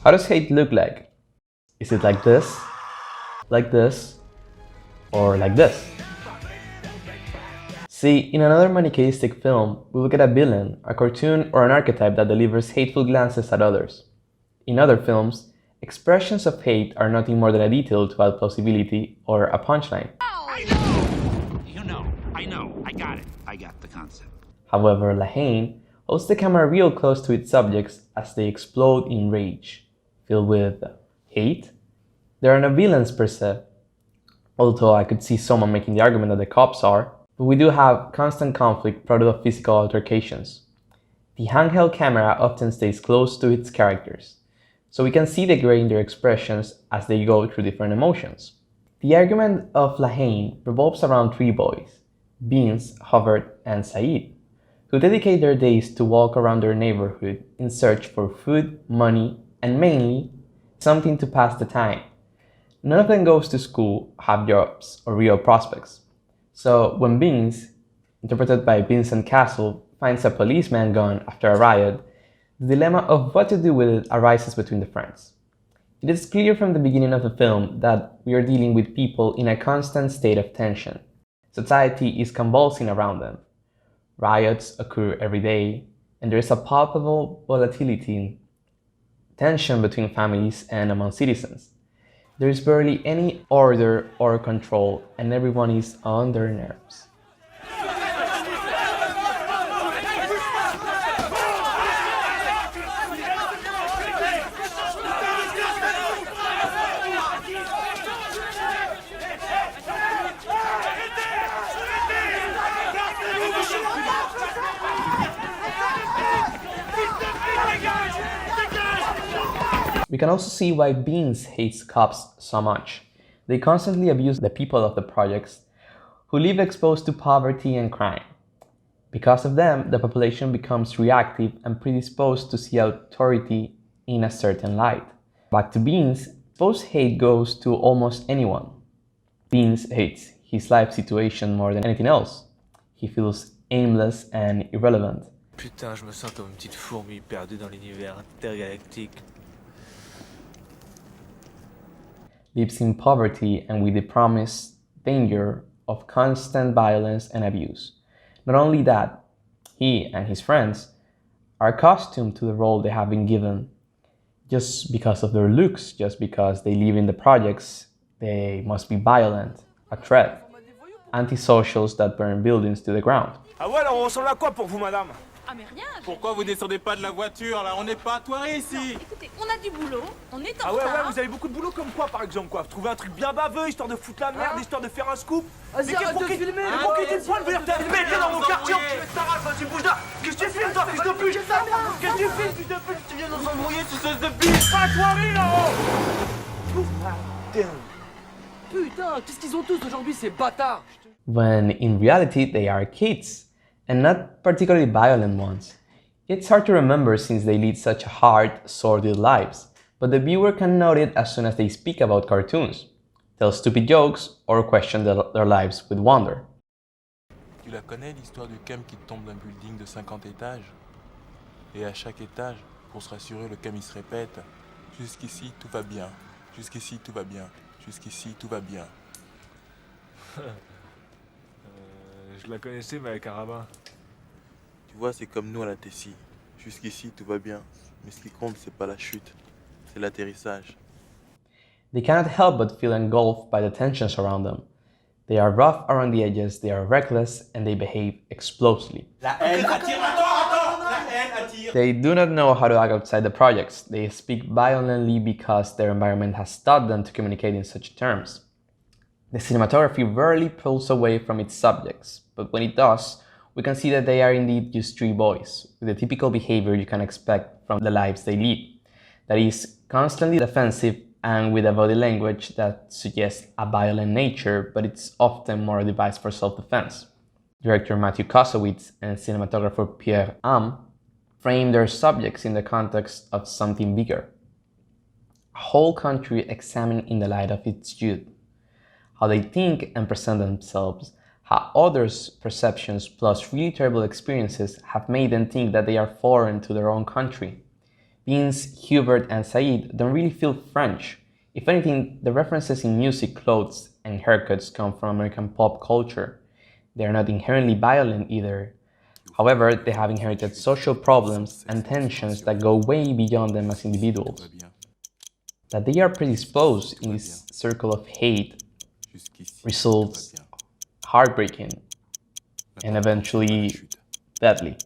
How does hate look like? Is it like this, or like this? See, in another manichaeistic film, we look at a villain, a cartoon, or an archetype that delivers hateful glances at others. In other films, expressions of hate are nothing more than a detail to add plausibility or a punchline. I know! I got it. I got the concept. However, Haine holds the camera real close to its subjects as they explode in rage, filled with hate. There are no villains per se, although I could see someone making the argument that the cops are, but we do have constant conflict product of physical altercations. The handheld camera often stays close to its characters, so we can see the gray in their expressions as they go through different emotions. The argument of Haine revolves around three boys, Beans, Hubbard, and Saeed, who dedicate their days to walk around their neighborhood in search for food, money, and mainly, something to pass the time. None of them goes to school, have jobs, or real prospects. So when Beans, interpreted by Vincent Castle, finds a policeman gun after a riot, the dilemma of what to do with it arises between the friends. It is clear from the beginning of the film that we are dealing with people in a constant state of tension. Society is convulsing around them. Riots occur every day, and there is a palpable volatility in tension between families and among citizens. There is barely any order or control, and everyone is on their nerves. We can also see why Beans hates cops so much. They constantly abuse the people of the projects who live exposed to poverty and crime. Because of them, the population becomes reactive and predisposed to see authority in a certain light. Back to Beans, Poe's hate goes to almost anyone. Beans hates his life situation more than anything else. He feels aimless and irrelevant. Putain, je me sens comme une petite fourmi perdue dans l'univers intergalactique. Lives in poverty and with the promised danger of constant violence and abuse. Not only that, he and his friends are accustomed to the role they have been given. Just because of their looks, just because they live in the projects, they must be violent, a threat, antisocials that burn buildings to the ground. Ah ouais, alors on ressemble à quoi pour vous, madame? Ah mais rien. Pourquoi vous descendez pas de la voiture là? On n'est pas à Thoiry ici. Non, écoutez, on a du boulot, on est en Ah ouais, retard. ouais, vous avez beaucoup de boulot comme quoi par exemple quoi? Trouver un truc bien baveux, histoire de foutre la merde, histoire de faire un scoop. Mais arrête de filmer, pour qui tu te prends de venir te filmer? Viens dans mon quartier, enculé de ta race, vas-y bouge là. Qu'est-ce que tu filmes toi, fils de pute? Qu'est-ce que tu filmes, fils de pute? Tu viens nous embrouiller, tu sauces de bille. Pas à Thoiry là-haut. Putain, qu'est-ce qu'ils ont tous aujourd'hui ces bâtards? When in reality they are kids, and not particularly violent ones. It's hard to remember since they lead such hard, sordid lives, but the viewer can note it as soon as they speak about cartoons, tell stupid jokes, or question their lives with wonder. Tu la connais l'histoire du cam qui tombe d'un building de 50 étages? Et à chaque étage, pour se rassurer, le cam il se répète: jusqu'ici tout va bien, jusqu'ici tout va bien, jusqu'ici tout va bien. Je la connaissais, mais avec un rabbin. Tu vois, c'est comme nous à la Tessie. Jusqu'ici tout va bien, mais ce qui compte c'est pas la chute, c'est l'atterrissage. They cannot help but feel engulfed by the tensions around them. They are rough around the edges, they are reckless, and they behave explosively. La haine attire. Attends, la haine attire. They do not know how to act outside the projects. They speak violently because their environment has taught them to communicate in such terms. The cinematography rarely pulls away from its subjects, but when it does, we can see that they are indeed just three boys, with the typical behavior you can expect from the lives they lead. That is, constantly defensive and with a body language that suggests a violent nature, but it's often more a device for self-defense. Director Matthew Kosowitz and cinematographer Pierre Am frame their subjects in the context of something bigger. A whole country examined in the light of its youth. How they think and present themselves, how others' perceptions plus really terrible experiences have made them think that they are foreign to their own country. Vince, Hubert, and Said don't really feel French. If anything, the references in music, clothes, and haircuts come from American pop culture. They are not inherently violent either. However, they have inherited social problems and tensions that go way beyond them as individuals. That they are predisposed in this circle of hate results heartbreaking and eventually deadly.